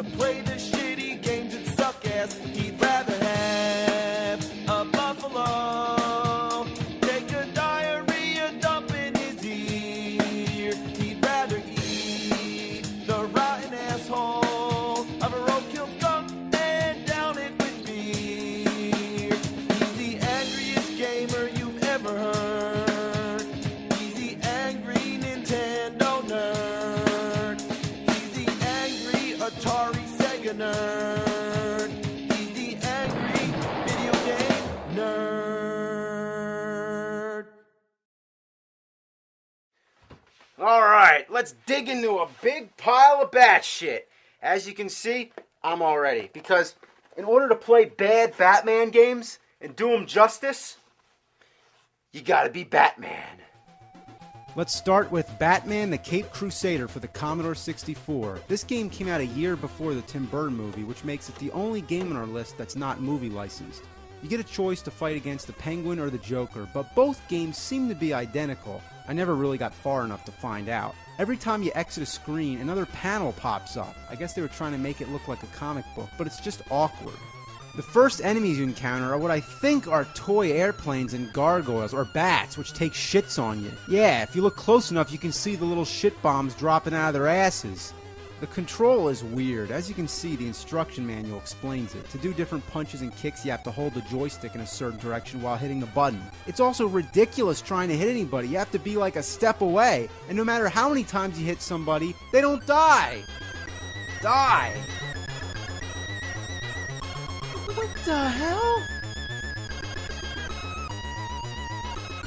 to play the shitty games that suck ass. He'd rather have a buffalo take a diarrhea dump in his ear. He'd rather eat the rotten asshole of a roadkill skunk and down it with beer. He's the angriest gamer you've ever heard. He's the angry Nintendo nerd. He's the angry Atari Sega nerd. He's the angry video game nerd. Alright, let's dig into a big pile of bat shit. As you can see, I'm all ready. Because in order to play bad Batman games and do them justice, you gotta be Batman. Let's start with Batman the Caped Crusader for the Commodore 64. This game came out a year before the Tim Burton movie, which makes it the only game on our list that's not movie licensed. You get a choice to fight against the Penguin or the Joker, but both games seem to be identical. I never really got far enough to find out. Every time you exit a screen, another panel pops up. I guess they were trying to make it look like a comic book, but it's just awkward. The first enemies you encounter are what I think are toy airplanes and gargoyles, or bats, which take shits on you. Yeah, if you look close enough, you can see the little shit bombs dropping out of their asses. The control is weird. As you can see, the instruction manual explains it. To do different punches and kicks, you have to hold the joystick in a certain direction while hitting the button. It's also ridiculous trying to hit anybody. You have to be like a step away, and no matter how many times you hit somebody, they don't die. Die. What the hell?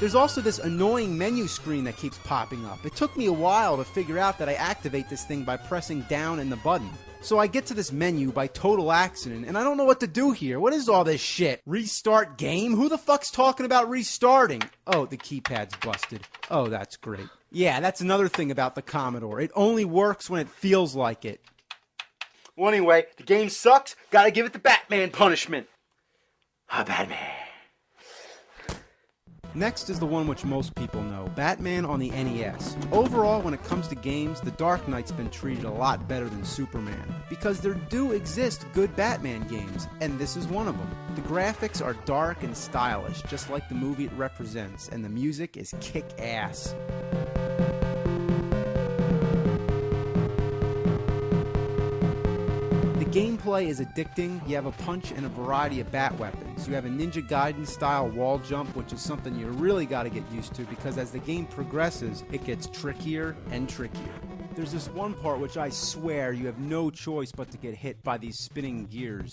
There's also this annoying menu screen that keeps popping up. It took me a while to figure out that I activate this thing by pressing down in the button. So I get to this menu by total accident, and I don't know what to do here. What is all this shit? Restart game? Who the fuck's talking about restarting? Oh, the keypad's busted. Oh, that's great. Yeah, that's another thing about the Commodore. It only works when it feels like it. Well, anyway, the game sucks. Gotta give it the Batman punishment. Batman. Next is the one which most people know, Batman on the NES. Overall, when it comes to games, The Dark Knight's been treated a lot better than Superman, because there do exist good Batman games, and this is one of them. The graphics are dark and stylish, just like the movie it represents, and the music is kick-ass. The gameplay is addicting. You have a punch and a variety of bat weapons. You have a Ninja Gaiden style wall jump, which is something you really got to get used to because as the game progresses, it gets trickier and trickier. There's this one part which I swear you have no choice but to get hit by these spinning gears.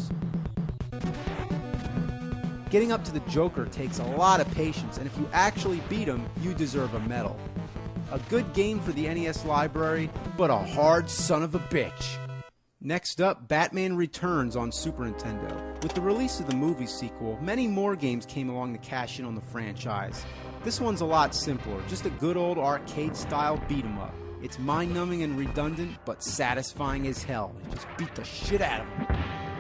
Getting up to the Joker takes a lot of patience, and if you actually beat him, you deserve a medal. A good game for the NES library, but a hard son of a bitch. Next up, Batman Returns on Super Nintendo. With the release of the movie sequel, many more games came along to cash in on the franchise. This one's a lot simpler, just a good old arcade-style beat-em-up. It's mind-numbing and redundant, but satisfying as hell. You just beat the shit out of them.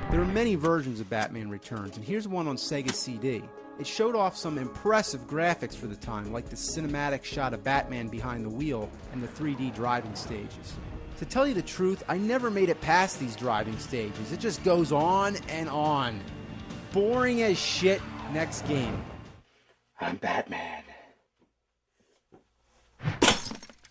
There are many versions of Batman Returns, and here's one on Sega CD. It showed off some impressive graphics for the time, like the cinematic shot of Batman behind the wheel and the 3D driving stages. To tell you the truth, I never made it past these driving stages. It just goes on and on. Boring as shit. Next game. I'm Batman.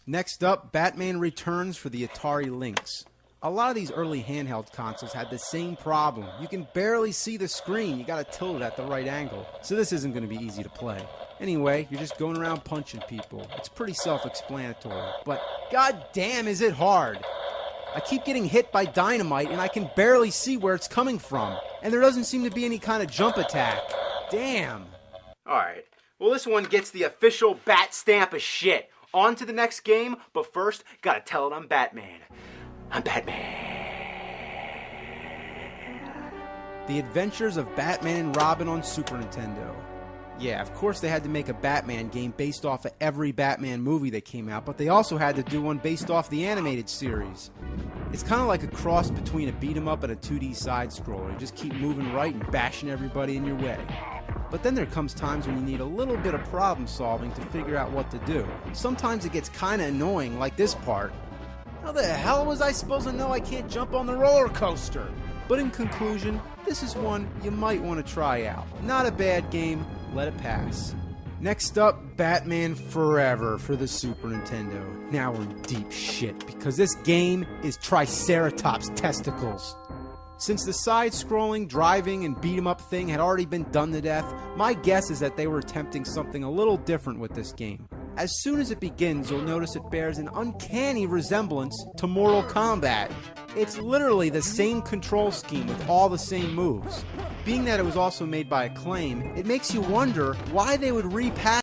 Next up, Batman Returns for the Atari Lynx. A lot of these early handheld consoles had the same problem. You can barely see the screen. You gotta tilt it at the right angle. So this isn't gonna be easy to play. Anyway, you're just going around punching people. It's pretty self-explanatory. But goddamn is it hard. I keep getting hit by dynamite and I can barely see where it's coming from. And there doesn't seem to be any kind of jump attack. Damn. Alright, well this one gets the official bat stamp of shit. On to the next game, but first, gotta tell it I'm Batman. I'm Batman. The Adventures of Batman and Robin on Super Nintendo. Yeah, of course they had to make a Batman game based off of every Batman movie that came out, but they also had to do one based off the animated series. It's kind of like a cross between a beat-em-up and a 2D side-scroller. You just keep moving right and bashing everybody in your way. But then there comes times when you need a little bit of problem solving to figure out what to do. Sometimes it gets kinda annoying, like this part. How the hell was I supposed to know I can't jump on the roller coaster? But in conclusion, this is one you might want to try out. Not a bad game, let it pass. Next up, Batman Forever for the Super Nintendo. Now we're in deep shit, because this game is Triceratops testicles. Since the side-scrolling, driving, and beat-em-up thing had already been done to death, my guess is that they were attempting something a little different with this game. As soon as it begins, you'll notice it bears an uncanny resemblance to Mortal Kombat. It's literally the same control scheme with all the same moves. Being that it was also made by Acclaim, it makes you wonder why they would repackage